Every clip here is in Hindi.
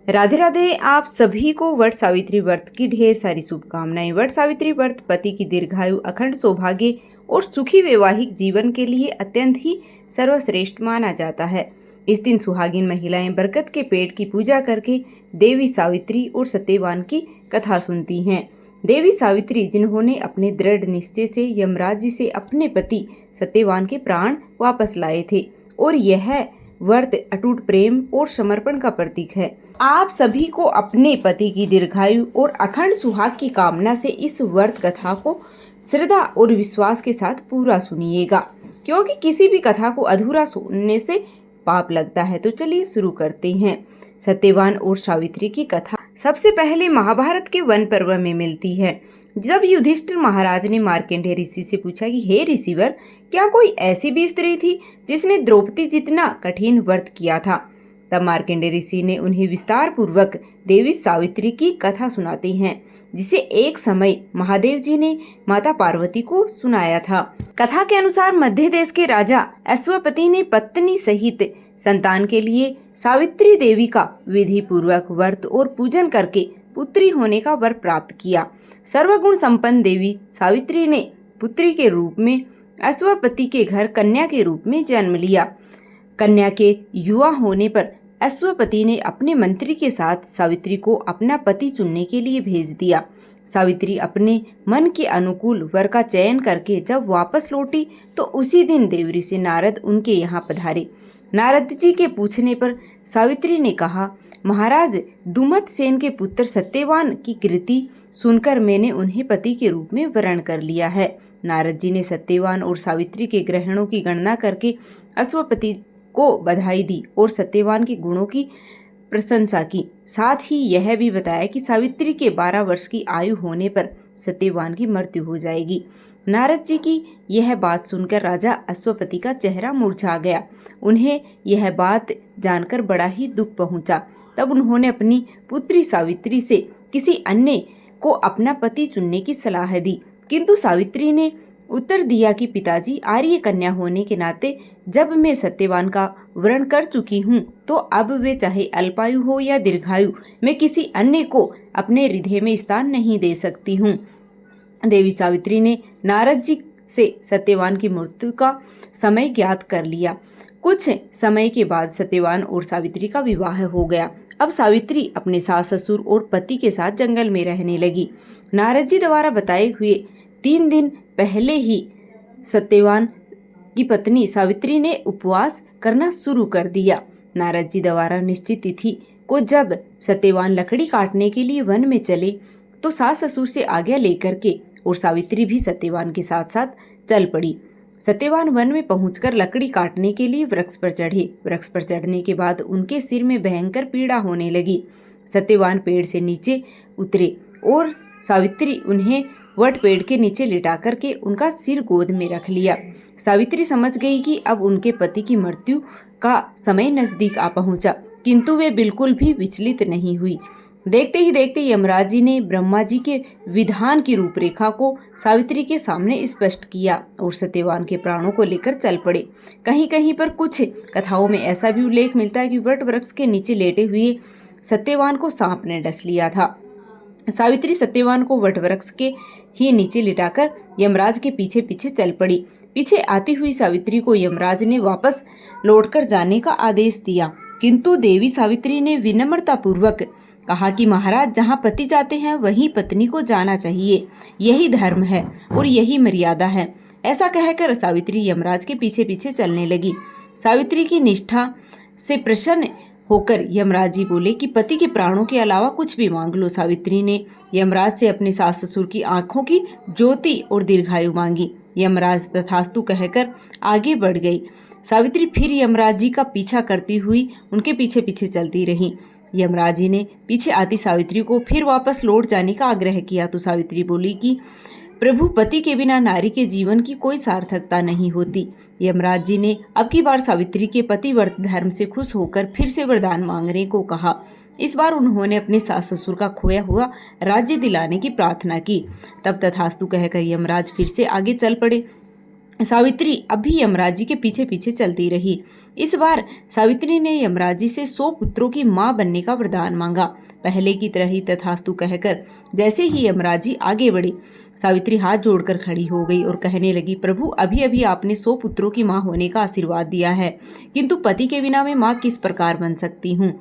राधे राधे। आप सभी को वट सावित्री व्रत की ढेर सारी शुभकामनाएं। वट सावित्री व्रत पति की दीर्घायु, अखंड सौभाग्य और सुखी वैवाहिक जीवन के लिए अत्यंत ही सर्वश्रेष्ठ माना जाता है। इस दिन सुहागिन महिलाएं बरकत के पेड़ की पूजा करके देवी सावित्री और सत्यवान की कथा सुनती हैं। देवी सावित्री जिन्होंने अपने दृढ़ निश्चय से यमराज जी से अपने पति सत्यवान के प्राण वापस लाए थे और यह व्रत अटूट प्रेम और समर्पण का प्रतीक है। आप सभी को अपने पति की दीर्घायु और अखंड सुहाग की कामना से इस व्रत कथा को श्रद्धा और विश्वास के साथ पूरा सुनिएगा, क्योंकि किसी भी कथा को अधूरा सुनने से पाप लगता है। तो चलिए शुरू करते हैं। सत्यवान और सावित्री की कथा सबसे पहले महाभारत के वन पर्व में मिलती है। जब युधिष्ठिर महाराज ने मार्कंडेय ऋषि से पूछा कि हे ऋषिवर, क्या कोई ऐसी भी स्त्री थी जिसने द्रौपदी जितना कठिन व्रत किया था? तब मार्कंडेय ऋषि ने उन्हें विस्तार पूर्वक देवी सावित्री की कथा सुनाते हैं, जिसे एक समय महादेव जी ने माता पार्वती को सुनाया था। कथा के अनुसार मध्य देश के राजा अश्वपति ने पत्नी सहित संतान के लिए सावित्री देवी का विधि पूर्वक व्रत और पूजन करके पुत्री होने का वर प्राप्त किया। सर्वगुण संपन्न देवी सावित्री ने पुत्री के रूप में अश्वपति के घर कन्या के रूप में जन्म लिया। कन्या के युवा होने पर अश्वपति ने अपने मंत्री के साथ सावित्री को अपना पति चुनने के लिए भेज दिया। सावित्री अपने मन के अनुकूल वर का चयन करके जब वापस लौटी तो उसी दिन देवऋषि नारद उनके यहाँ पधारे। नारद जी के पूछने पर सावित्री ने कहा, महाराज, दुमत सेन के पुत्र सत्यवान की कृति सुनकर मैंने उन्हें पति के रूप में वरण कर लिया है। नारद जी ने सत्यवान और सावित्री के ग्रहणों की गणना करके अश्वपति को बधाई दी और सत्यवान के गुणों की प्रशंसा की। साथ ही यह भी बताया कि सावित्री के 12 वर्ष की आयु होने पर सत्यवान की मृत्यु हो जाएगी। नारद जी की यह बात सुनकर राजा अश्वपति का चेहरा मुरझा गया। उन्हें यह बात जानकर बड़ा ही दुख पहुंचा। तब उन्होंने अपनी पुत्री सावित्री से किसी अन्य को अपना पति चुनने की सलाह दी, किंतु सावित्री ने उत्तर दिया कि पिताजी, आर्य कन्या होने के नाते जब मैं सत्यवान का वरण कर चुकी हूँ तो अब वे चाहे अल्पायु हो या दीर्घायु, मैं किसी अन्य को अपने हृदय में स्थान नहीं दे सकती हूँ। देवी सावित्री ने नारद जी से सत्यवान की मृत्यु का समय ज्ञात कर लिया। कुछ समय के बाद सत्यवान और सावित्री का विवाह हो गया। अब सावित्री अपने सास ससुर और पति के साथ जंगल में रहने लगी। नारद जी द्वारा बताए हुए 3 दिन पहले ही सत्यवान की पत्नी सावित्री ने उपवास करना शुरू कर दिया। नारद जी द्वारा निश्चित तिथि को जब सत्यवान लकड़ी काटने के लिए वन में चले तो सास ससुर से आज्ञा लेकर के और सावित्री भी सत्यवान के साथ साथ चल पड़ी। सत्यवान वन में पहुंचकर लकड़ी काटने के लिए वृक्ष पर चढ़े। वृक्ष पर चढ़ने के बाद उनके सिर में भयंकर पीड़ा होने लगी। सत्यवान पेड़ से नीचे उतरे और सावित्री उन्हें वट पेड़ के नीचे लिटा करके उनका सिर गोद में रख लिया। सावित्री समझ गई कि अब उनके पति की मृत्यु का समय नजदीक आ पहुंचा, किंतु वे बिल्कुल भी विचलित नहीं हुई। देखते ही देखते यमराज जी ने ब्रह्मा जी के विधान की रूपरेखा को सावित्री के सामने स्पष्ट किया और सत्यवान के प्राणों को लेकर चल पड़े। कहीं कहीं पर कुछ कथाओं में ऐसा भी उल्लेख मिलता है कि वट वृक्ष के नीचे लेटे हुए सत्यवान को सांप ने डस लिया था। सावित्री सत्यवान को वटवृक्ष के ही नीचे लिटाकर यमराज के पीछे पीछे चल पड़ी। पीछे आती हुई सावित्री को यमराज ने वापस लौटकर जाने का आदेश दिया, किंतु देवी सावित्री ने विनम्रता पूर्वक कहा कि महाराज, जहाँ पति जाते हैं वहीं पत्नी को जाना चाहिए, यही धर्म है और यही मर्यादा है। ऐसा कहकर सावित्री यमराज के पीछे पीछे चलने लगी। सावित्री की निष्ठा से प्रसन्न होकर यमराज जी बोले कि पति के प्राणों के अलावा कुछ भी मांग लो। सावित्री ने यमराज से अपने सास ससुर की आंखों की ज्योति और दीर्घायु मांगी। यमराज तथास्तु कहकर आगे बढ़ गई। सावित्री फिर यमराज जी का पीछा करती हुई उनके पीछे पीछे चलती रही। यमराज जी ने पीछे आती सावित्री को फिर वापस लौट जाने का आग्रह किया तो सावित्री बोली कि प्रभु, पति के बिना नारी के जीवन की कोई सार्थकता नहीं होती। यमराज जी ने अब की बार सावित्री के पतिव्रत धर्म से खुश होकर फिर से वरदान मांगने को कहा। इस बार उन्होंने अपने सास ससुर का खोया हुआ राज्य दिलाने की प्रार्थना की। तब तथास्तु कहकर यमराज फिर से आगे चल पड़े। सावित्री अब भी यमराज जी के पीछे पीछे चलती रही। इस बार सावित्री ने यमराज जी से 100 पुत्रों की मां बनने का वरदान मांगा। पहले की तरह ही तथास्तु कहकर जैसे ही यमराज जी आगे बढ़े, सावित्री हाथ जोड़कर खड़ी हो गई और कहने लगी, प्रभु अभी अभी आपने 100 पुत्रों की मां होने का आशीर्वाद दिया है, किंतु पति के बिना मैं मां किस प्रकार बन सकती हूँ।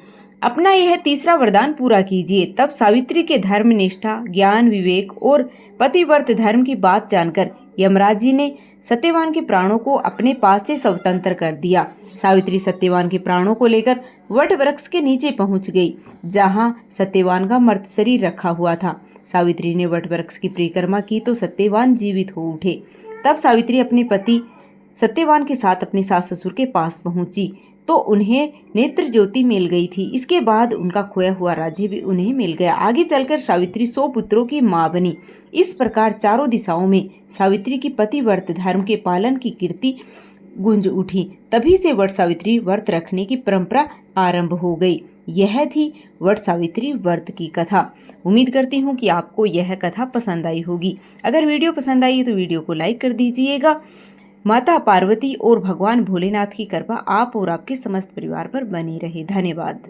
अपना यह तीसरा वरदान पूरा कीजिए। तब सावित्री के धर्म निष्ठा, ज्ञान, विवेक और पतिव्रत धर्म की बात जानकर यमराज जी ने सत्यवान के प्राणों को अपने पास से स्वतंत्र कर दिया। सावित्री सत्यवान के प्राणों को लेकर वट वृक्ष के नीचे पहुंच गई, जहां सत्यवान का मर्त शरीर रखा हुआ था। सावित्री ने वट वृक्ष की परिक्रमा की तो सत्यवान जीवित हो उठे। तब सावित्री अपने पति सत्यवान के साथ अपने सास ससुर के पास पहुंची तो उन्हें नेत्र ज्योति मिल गई थी। इसके बाद उनका खोया हुआ राज्य भी उन्हें मिल गया। आगे चलकर सावित्री 100 पुत्रों की मां बनी। इस प्रकार चारों दिशाओं में सावित्री की पतिव्रत धर्म के पालन की कीर्ति गूंज उठी। तभी से वट सावित्री व्रत रखने की परंपरा आरंभ हो गई। यह थी वट सावित्री व्रत की कथा। उम्मीद करती हूँ कि आपको यह कथा पसंद आई होगी। अगर वीडियो पसंद आई तो वीडियो को लाइक कर दीजिएगा। माता पार्वती और भगवान भोलेनाथ की कृपा आप और आपके समस्त परिवार पर बनी रहे। धन्यवाद।